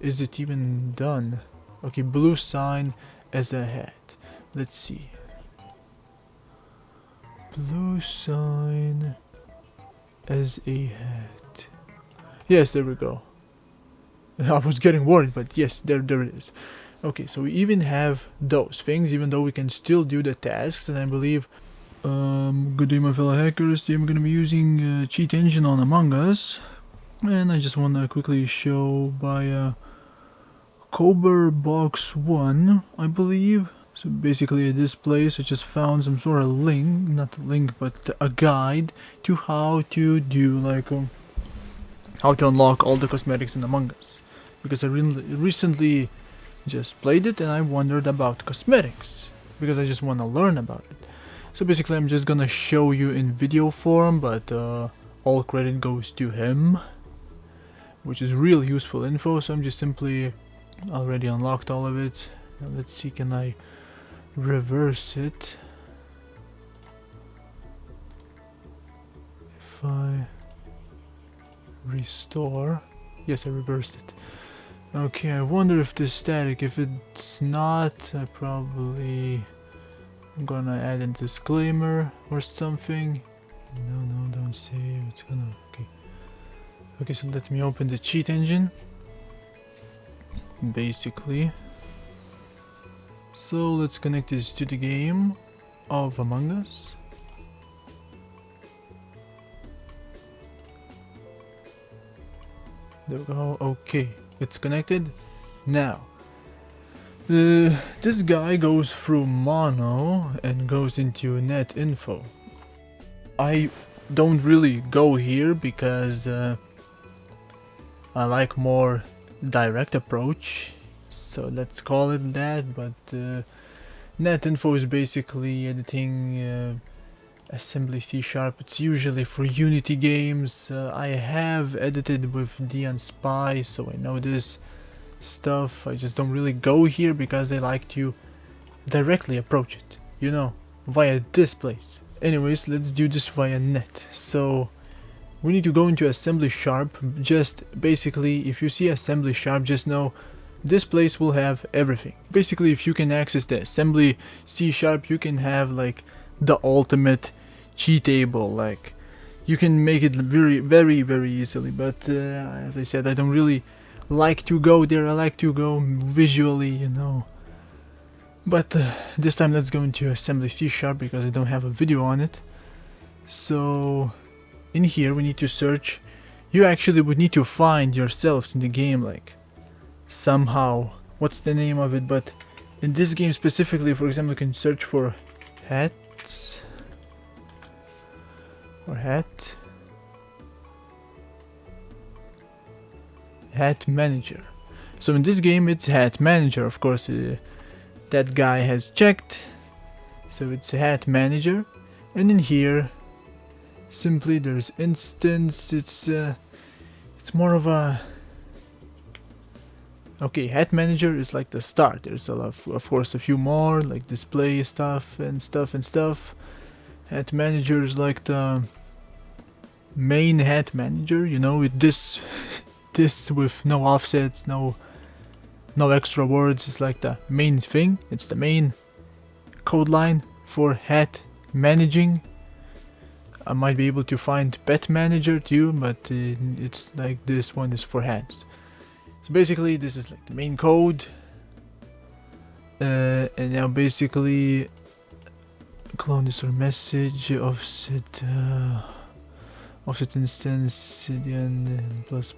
is it even done? Okay, blue sign as a hat. Let's see. Blue sign as a hat. Yes, there we go. I was getting worried, but yes, there it is. Okay, so we even have those things, even though we can still do the tasks, and I believe... good day my fellow hackers, today I'm gonna be using Cheat Engine on Among Us, and I just wanna quickly show by Cobber Box 1, I believe. So basically at this place I just found some sort of link, not a link, but a guide to how to do like... how to unlock all the cosmetics in Among Us. Because I recently just played it and I wondered about cosmetics, because I just want to learn about it. So basically I'm just gonna show you in video form, but all credit goes to him, which is real useful info. So I'm just simply already unlocked all of it. Now let's see, can I reverse it? If I restore, yes, I reversed it. Okay, I wonder if this static. If it's not, I probably... I'm gonna add a disclaimer or something. No, don't save. It's gonna... okay. Okay, so let me open the cheat engine. Basically. So let's connect this to the game of Among Us. There we go. Okay, it's connected. Now, this guy goes through mono and goes into net info. I don't really go here because I like more direct approach, so let's call it that. But net info is basically editing assembly C#. It's usually for Unity games. I have edited with DNSpy, so I know this stuff. I just don't really go here because I like to directly approach it, you know, via this place. Anyways, let's do this via net. So we need to go into assembly sharp. Just basically, if you see assembly sharp, just know this place will have everything. Basically, if you can access the assembly C#, you can have like the ultimate cheatable. Like you can make it very easily. But as I said, I don't really like to go there. I like to go visually, you know. But this time let's go into assembly C# because I don't have a video on it. So in here we need to search. You actually would need to find yourselves in the game, like somehow. What's the name of it? But in this game specifically, for example, you can search for hats or hat manager. So in this game it's hat manager, of course. That guy has checked, so it's hat manager. And in here simply there's instance. It's more of a... okay, hat manager is like the start. There's a lot of course a few more like display stuff. Hat manager is like the main hat manager, you know, with this this with no offsets, no extra words. It's like the main thing. It's the main code line for hat managing. I might be able to find pet manager too, but it's like this one is for hats. So basically this is like the main code, and now basically clone this or message offset instance and plus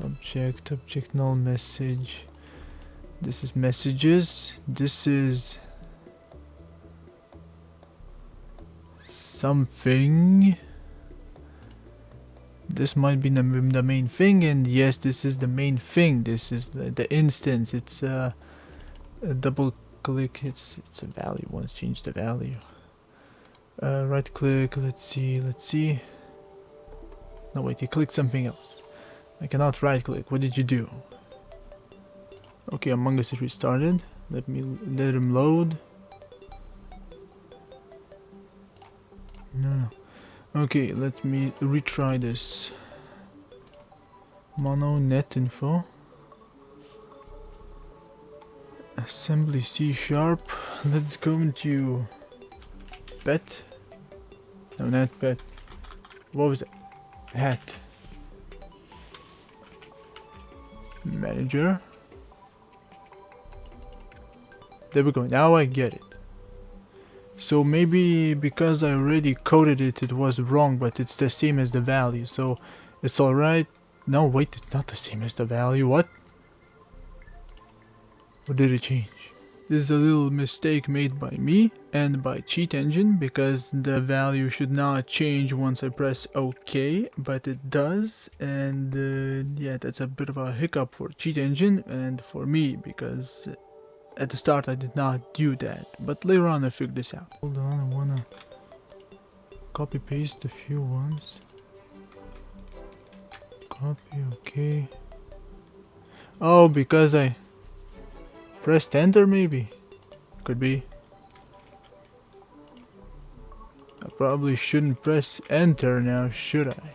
object null message. This is messages. This is something. This might be the main thing, and yes, this is the main thing. This is the instance. It's a double click. It's a value. Once change the value. Right click. Let's see. No, wait, you clicked something else. I cannot right click. What did you do? Okay, Among Us is restarted. Let him load. No. Okay, let me retry this. Mono net info. Assembly C#. Let's go into pet. No, not pet. What was it? Hat. Manager. There we go. Now I get it. So maybe because I already coded it, it was wrong, but it's the same as the value, so it's alright. No, wait, it's not the same as the value. What? Or did it change? This is a little mistake made by me and by Cheat Engine, because the value should not change once I press OK, but it does, and yeah, that's a bit of a hiccup for Cheat Engine and for me, because at the start I did not do that, but later on I figured this out. Hold on, I wanna copy paste a few ones. Copy, okay. Oh, because I pressed enter maybe? Could be. I probably shouldn't press enter now, should I?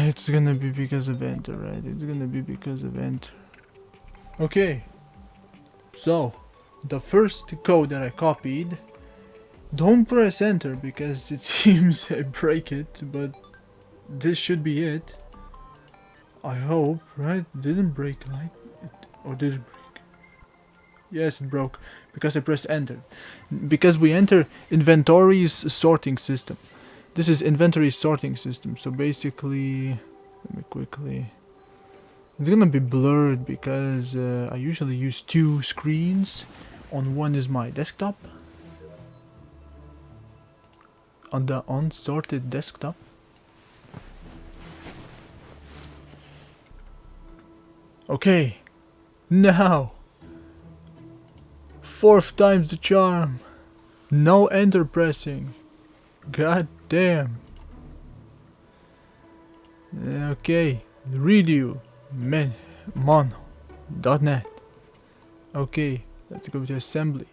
It's gonna be because of enter, right? It's gonna be because of enter. Okay. So, the first code that I copied, don't press enter because it seems I break it, but this should be it. I hope, right? Didn't break, right? Or did it break? Yes, it broke because I pressed enter. Because we enter inventory's sorting system. This is inventory sorting system. So basically, let me quickly. It's gonna be blurred because I usually use two screens. On one is my desktop. On the unsorted desktop. Okay, now, 4th time's the charm. No enter pressing. God damn. Okay, redo mono.net. Okay, let's go to assembly.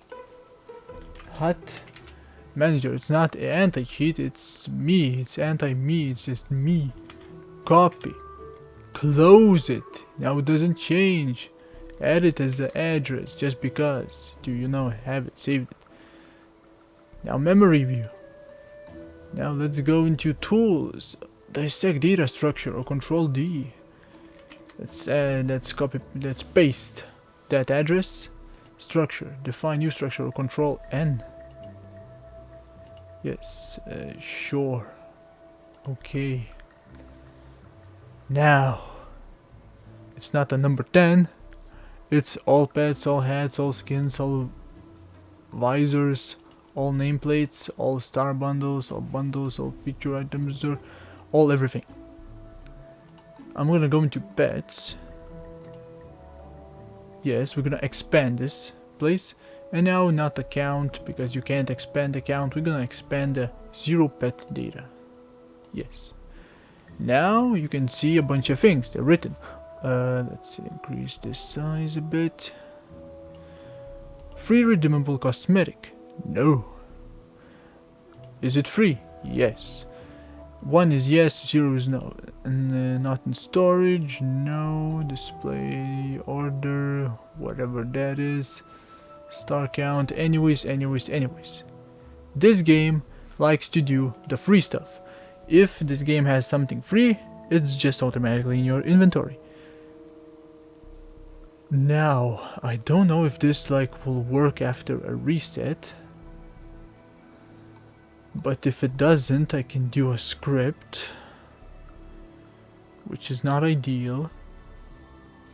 Hot manager. It's not anti-cheat, it's me. It's anti-me, it's just me. Copy. Close it. Now it doesn't change. Add it as the address just because. Do you know, have it saved it. Now memory view. Now let's go into tools. Dissect data structure or control D. Let's copy, let's paste that address. Structure. Define new structure or control N. Yes, sure. Okay. Now, it's not the number 10. It's all pets, all hats, all skins, all visors, all nameplates, all star bundles, all feature items, or all everything. I'm gonna go into pets. Yes, we're gonna expand this place. And now not account, because you can't expand account. We're gonna expand the 0 pet data. Yes. Now you can see a bunch of things. They're written. Let's increase this size a bit. Free redeemable cosmetic. No. Is it free? Yes. 1 is yes, 0 is no. And not in storage. No. Display order. Whatever that is. Star count. Anyways. This game likes to do the free stuff. If this game has something free, it's just automatically in your inventory. Now, I don't know if this will work after a reset. But if it doesn't, I can do a script, which is not ideal.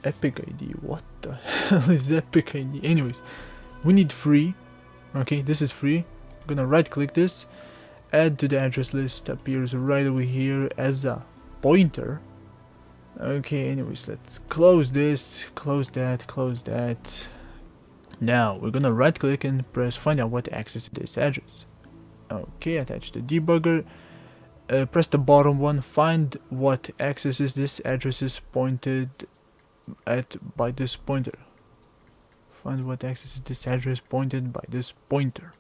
Epic ID, what the hell is Epic ID? Anyways, we need free. Okay, this is free. I'm gonna right click this. Add to the address list appears right over here as a pointer. Okay, anyways, let's close this, close that. Now we're gonna right click and press find out what access this address. Okay, attach the debugger. Press the bottom one, find what accesses this address is pointed at by this pointer. Find what accesses this address pointed by this pointer.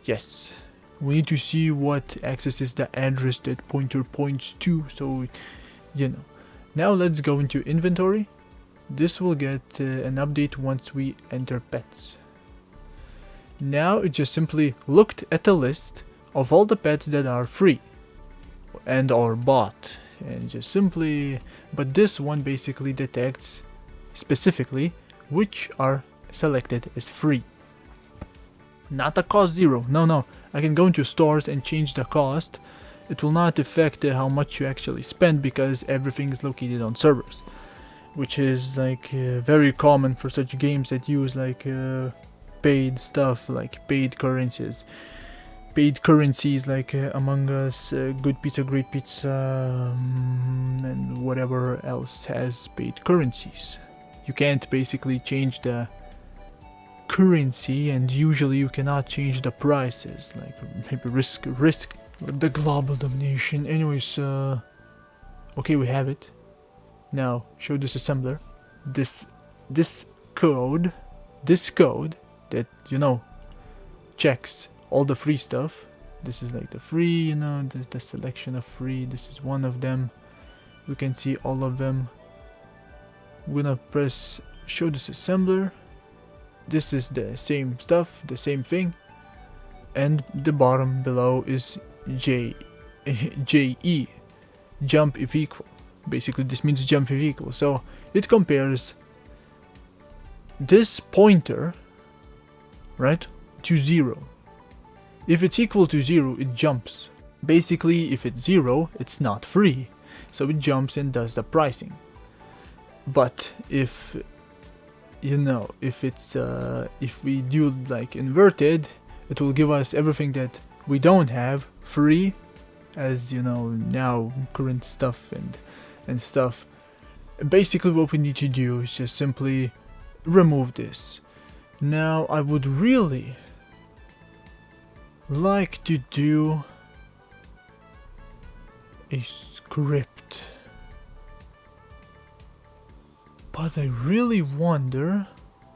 Yes. We need to see what accesses the address that pointer points to, so you know. Now let's go into inventory. This will get an update once we enter pets. Now it just simply looked at the list of all the pets that are free and or bought, and just simply, but this one basically detects specifically which are selected as free. Not a cost 0, no, I can go into stores and change the cost. It will not affect how much you actually spend because everything is located on servers, which is like very common for such games that use like paid stuff, like paid currencies like Among Us, Good Pizza, Great Pizza, and whatever else has paid currencies. You can't basically change the currency, and usually you cannot change the prices, like maybe risk the global domination. Anyways, okay, we have it. Now show disassembler this code that, you know, checks all the free stuff. This is like the free, you know, the selection of free. This is one of them. We can see all of them. I'm gonna press show disassembler. This is the same stuff, the same thing, and the bottom below is JE, jump if equal. Basically this means jump if equal, so it compares this pointer, right, to 0. If it's equal to 0, it jumps. Basically, if it's 0, it's not free, so it jumps and does the pricing. But if, you know, if it's if we do like inverted, it will give us everything that we don't have free, as you know, now current stuff and stuff. Basically what we need to do is just simply remove this. Now I would really like to do a script, but I really wonder,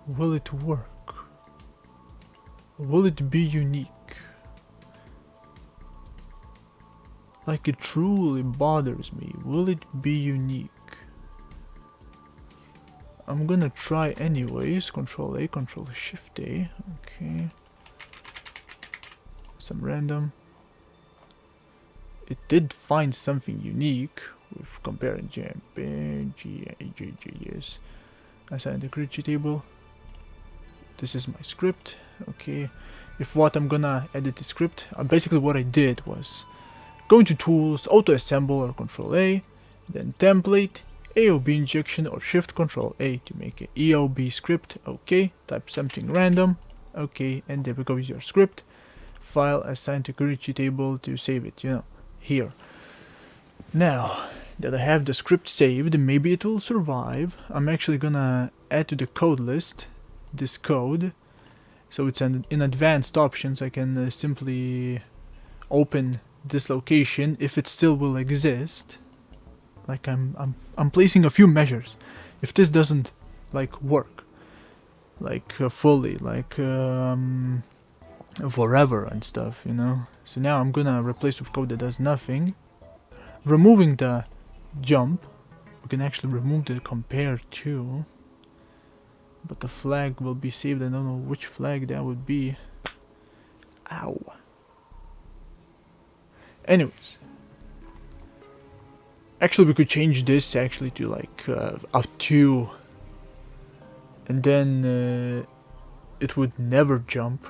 will it work? Will it be unique? Like, it truly bothers me. Will it be unique? I'm gonna try anyways. Control A, Control Shift A. Okay. Some random. It did find something unique with comparing GJS. Assign the grid table. This is my script. Okay. If what I'm gonna edit the script, basically what I did was go into Tools, Auto Assemble or Control A, then Template, AOB Injection or Shift Control A to make an EOB script. Okay, type something random. Okay, and there we go with your script. File, assign to grid table to save it, you know, here. Now that I have the script saved, maybe it will survive. I'm actually gonna add to the code list this code, so it's in advanced options. I can simply open this location if it still will exist. Like I'm placing a few measures. If this doesn't like work like fully, like forever and stuff, you know. So now I'm gonna replace with code that does nothing. Removing the jump, we can actually remove the compare to, but the flag will be saved. I don't know which flag that would be. Ow. Anyways, actually we could change this actually to like a 2, and then it would never jump.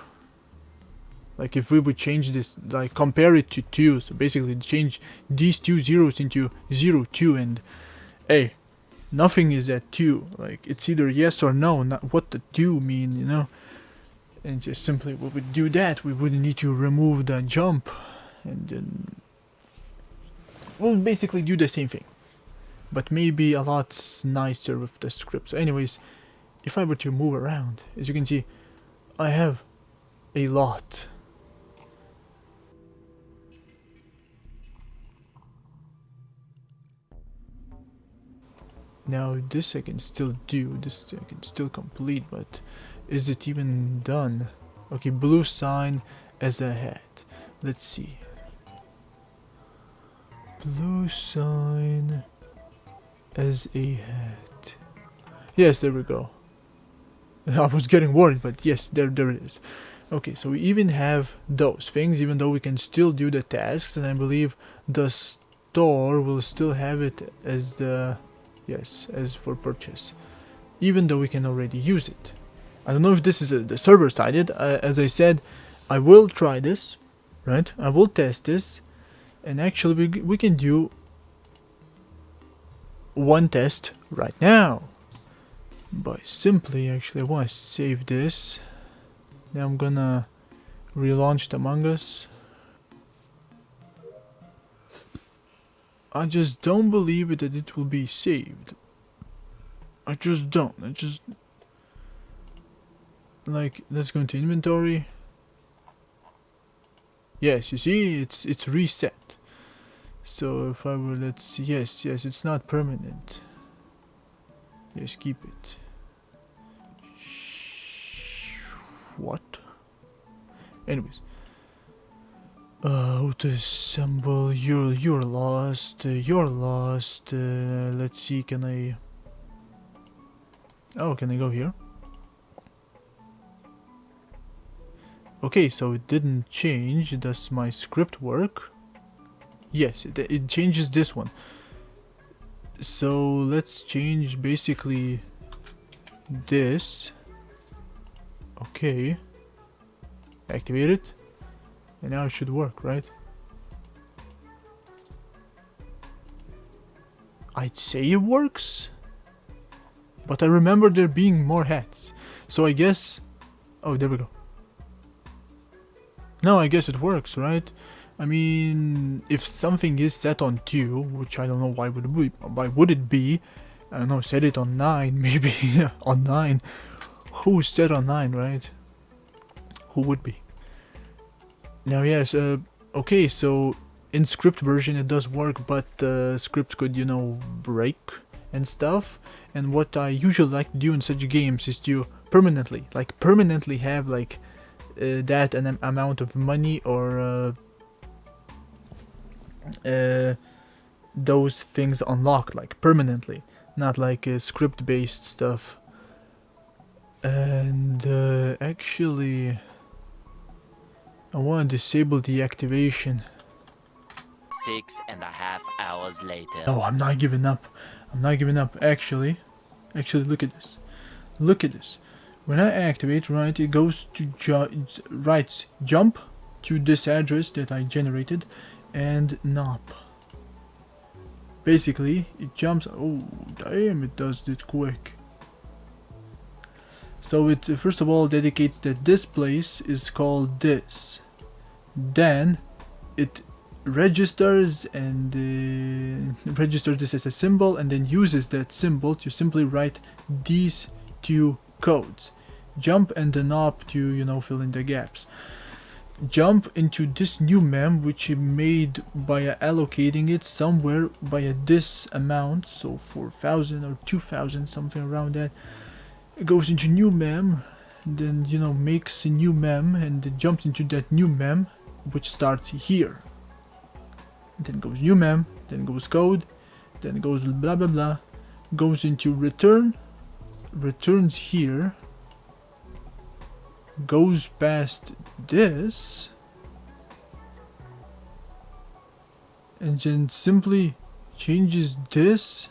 Like if we would change this, like compare it to 2, so basically change these two zeros into 0, 2, and hey, nothing is at 2. Like it's either yes or no, not what the 2 mean, you know. And just simply we would do that. We wouldn't need to remove the jump, and then we'll basically do the same thing, but maybe a lot nicer with the script. So anyways, if I were to move around, as you can see, I have a lot. Now this I can still do, this I can still complete, but is it even done? Okay, blue sign as a hat. Let's see. Blue sign as a hat. Yes, there we go. I was getting worried, but yes, there it is. Okay, so we even have those things, even though we can still do the tasks, and I believe the store will still have it as the, yes, as for purchase, even though we can already use it. I don't know if this is the server sided. As I said, I will try this, right? I will test this, and actually we can do one test right now by simply, actually I want to save this. Now I'm gonna relaunch the Among Us. I just don't believe it that it will be saved. I just don't. I just like, let's go into inventory. Yes, you see, it's reset. So if I were, let's see, yes, it's not permanent. Yes, keep it. What? Anyways. How to assemble, you're lost, let's see, can I... Oh, can I go here? Okay, so it didn't change. Does my script work? Yes, it changes this one. So let's change basically this. Okay. Activate it. And now it should work, right? I'd say it works. But I remember there being more hats. So I guess... Oh, there we go. No, I guess it works, right? I mean, if something is set on 2, which I don't know why would it be? I don't know, set it on 9, maybe. On 9. Who's set on 9, right? Who would be? Now, yes, okay, so in script version it does work, but scripts could, you know, break and stuff. And what I usually like to do in such games is to permanently have, like, that an amount of money or those things unlocked, like, permanently. Not like script-based stuff. And actually... I want to disable the activation. 6.5 hours later. No, I'm not giving up. I'm not giving up. Actually, look at this. Look at this. When I activate, right, it goes to writes jump to this address that I generated, and NOP. Basically, it jumps. Oh, damn! It does it quick. So it first of all dedicates that this place is called this. Then it registers and registers this as a symbol, and then uses that symbol to simply write these two codes. Jump and the NOP to, you know, fill in the gaps. Jump into this new mem, which it made by allocating it somewhere by this amount, so 4,000 or 2,000, something around that. It goes into new mem, then, you know, makes a new mem, and it jumps into that new mem, which starts here. And then goes new mem, then goes code, then goes blah blah blah, goes into return, returns here, goes past this, and then simply changes this,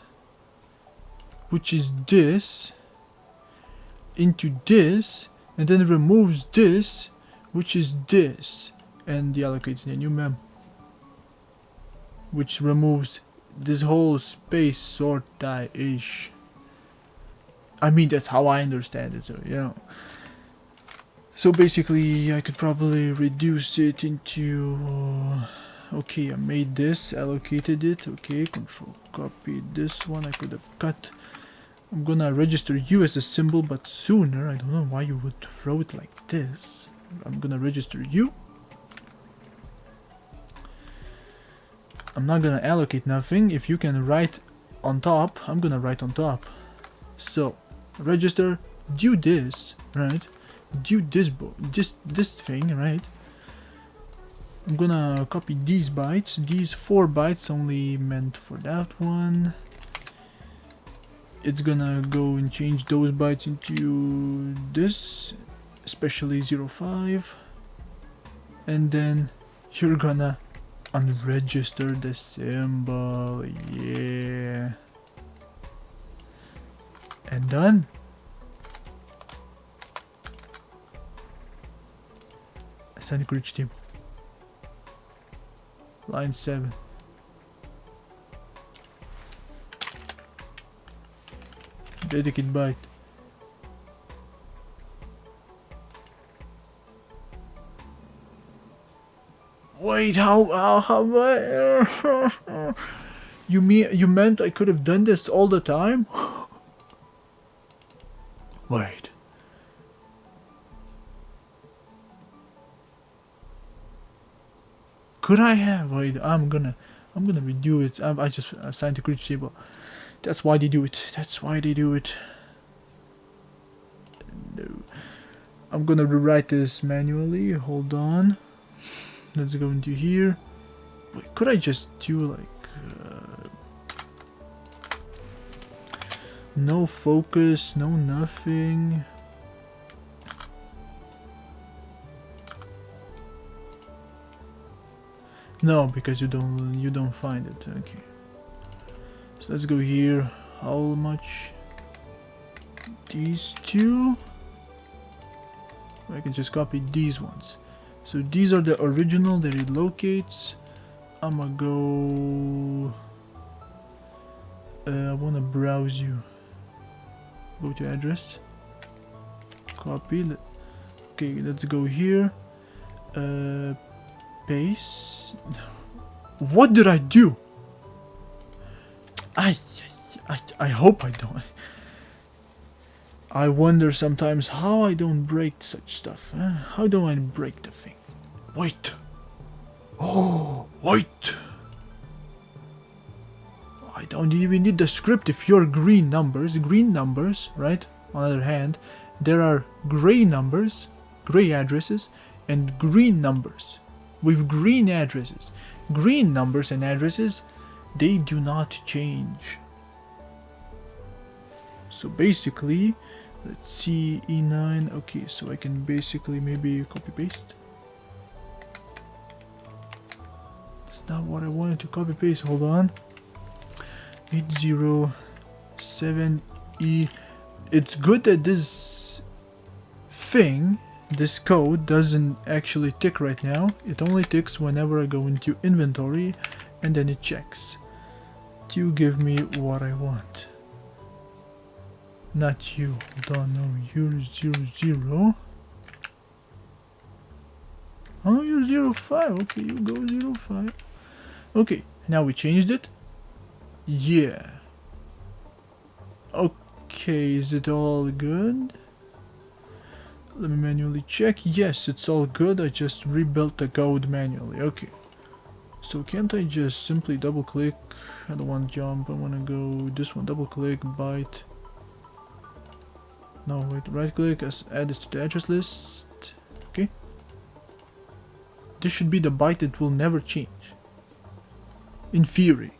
which is this, into this, and then removes this, which is this, and deallocates the new mem, which removes this whole space sorta-ish. I mean, that's how I understand it, so, you know. So basically, I could probably reduce it into... okay, I made this, allocated it, okay, control copy this one, I could have cut. I'm gonna register you as a symbol, but sooner. I don't know why you would throw it like this. I'm gonna register you. I'm not gonna allocate nothing. If you can write on top, I'm gonna write on top. So, register, do this, right? Do this thing, right? I'm gonna copy these bytes. These 4 bytes only meant for that one. it's gonna go and change those bytes into this, especially 05, and then you're gonna unregister the symbol. Yeah, and done. Assign reach table. Line 7. Dedicate byte. Wait, how you meant I could have done this all the time? Wait. Could I have? Wait, I'm gonna redo it. I just assigned to reach table. That's why they do it. That's why they do it. No. I'm gonna rewrite this manually. Hold on. Let's go into here. Wait, could I just do like no focus, no nothing? No, because you don't find it. Okay. So let's go here. How much? These two. I can just copy these ones. So these are the original that it locates. I'ma go. I wanna browse you. Go to address. Copy. Okay, let's go here. Paste. What did I do? I hope I don't. I wonder sometimes how I don't break such stuff. How do I break the thing? Wait. Oh, wait. I don't even need the script if you're green numbers, right? On the other hand, there are gray numbers, gray addresses, and green numbers with green addresses. Green numbers and addresses, they do not change. So basically, let's see, E9, okay, so I can basically maybe copy paste. It's not what I wanted to copy paste, hold on. 807E. It's good that this thing, this code, doesn't actually tick right now. It only ticks whenever I go into inventory and then it checks to give me what I want. Not you, hold on, no, you're 00. Oh, you're 05, okay, you go 05. Okay, now we changed it. Yeah. Okay, is it all good? Let me manually check. Yes, it's all good. I just rebuilt the code manually. Okay. So can't I just simply double click? I don't want to jump. I want to go this one. Double click, byte. No, wait. Right click. Add this to the address list. Okay. This should be the byte that will never change. In theory.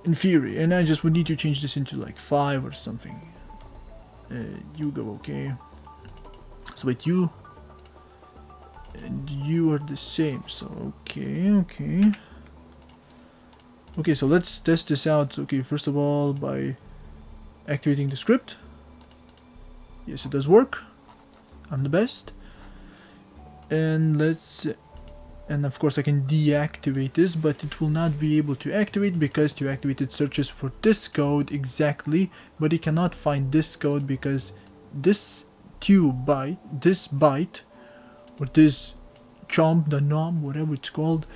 And I just would need to change this into like 5 or something. You go, okay. So wait, you and you are the same, so okay. Okay, so let's test this out. Okay, first of all, by activating the script. Yes, it does work. I'm the best. And and of course I can deactivate this, but it will not be able to activate because to activate it searches for this code exactly, but it cannot find this code because this byte, or this chomp, the nom, whatever it's called,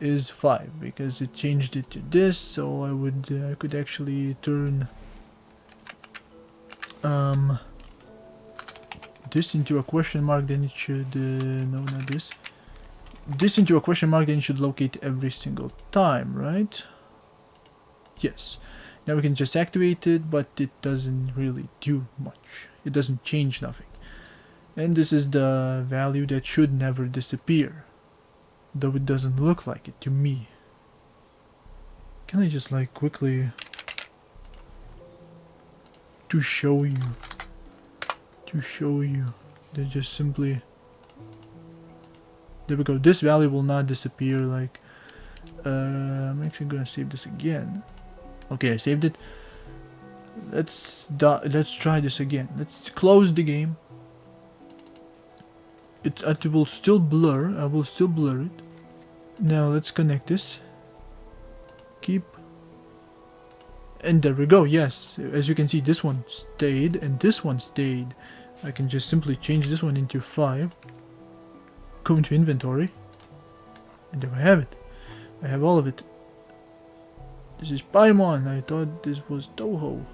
is 5 because it changed it to this. So I could actually turn this into a question mark, then it should no, not this. This into a question mark, then it should locate every single time, right? Yes. Now we can just activate it, but it doesn't really do much. It doesn't change nothing. And this is the value that should never disappear, though it doesn't look like it to me. Can I just like quickly to show you. They just simply, there we go. This value will not disappear. Like, I'm actually gonna save this again. Okay, I saved it. Let's try this again. Let's close the game. It will still blur. I will still blur it. Now let's connect this. Keep. And there we go. Yes, as you can see, this one stayed and this one stayed. I can just simply change this one into 5. Go into inventory. And there I have it. I have all of it. This is Paimon. I thought this was Touhou.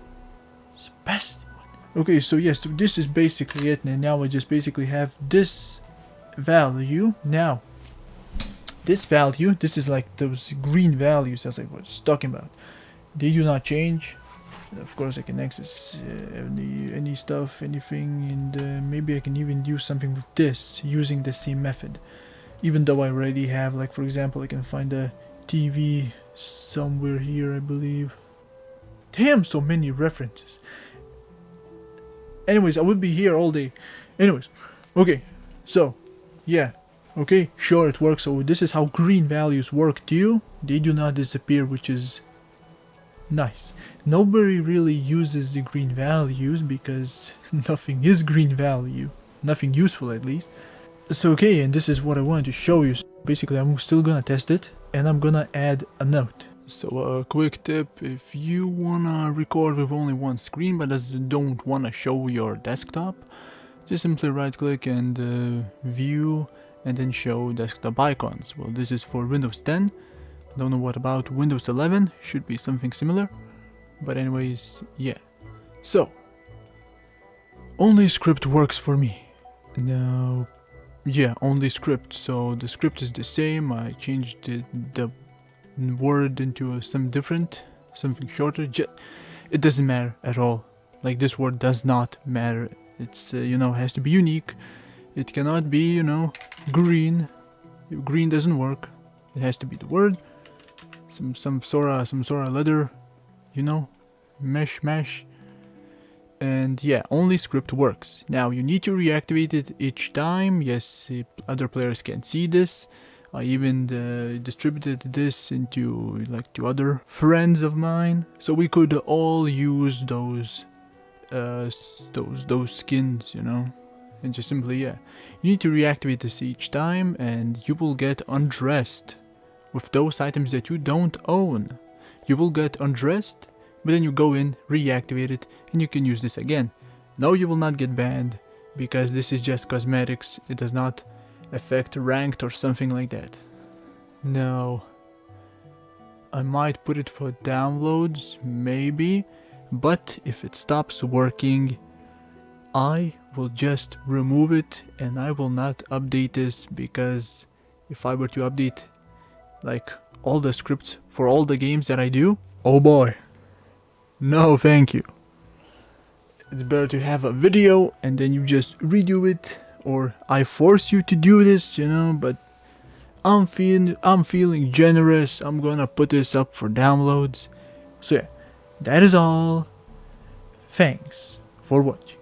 It's the best one. Okay, so yes, this is basically it. And now I just basically have this value. Now, this value, this is like those green values as I was talking about. They do not change. Of course, I can access any stuff, anything, and maybe I can even do something with this using the same method. Even though I already have, like for example, I can find a TV somewhere here, I believe. Damn, so many references. Anyways, I would be here all day. Anyways, okay, so yeah, okay, sure it works. So this is how green values work too. They do not disappear, which is nice. Nobody really uses the green values because nothing is green value. Nothing useful, at least. So okay, and this is what I wanted to show you. So basically, I'm still gonna test it and I'm gonna add a note. So a quick tip, if you wanna record with only one screen but don't wanna show your desktop, just simply right click and view and then show desktop icons. Well, this is for Windows 10. Don't know what about Windows 11, should be something similar. But anyways, yeah. So, only script works for me. Now, yeah, only script. So the script is the same. I changed the word into some different, something shorter. It doesn't matter at all. Like, this word does not matter. It's, you know, has to be unique. It cannot be, you know, green. Green doesn't work. It has to be the word. Some sort of letter, you know, mesh, and yeah, only script works. Now you need to reactivate it each time. Yes, other players can see this. I even distributed this into like to other friends of mine, so we could all use those skins, you know. And just simply, yeah, you need to reactivate this each time, and you will get undressed with those items that you don't own. You will get undressed, but then you go in, reactivate it, and you can use this again. No, you will not get banned, because this is just cosmetics. It does not affect ranked or something like that. Now, I might put it for downloads, maybe, but if it stops working, I will just remove it and I will not update this, because if I were to update like all the scripts for all the games that I do, oh boy, no thank you. It's better to have a video and then you just redo it, or I force you to do this, you know. But I'm feeling generous. I'm gonna put this up for downloads. So yeah, that is all. Thanks for watching.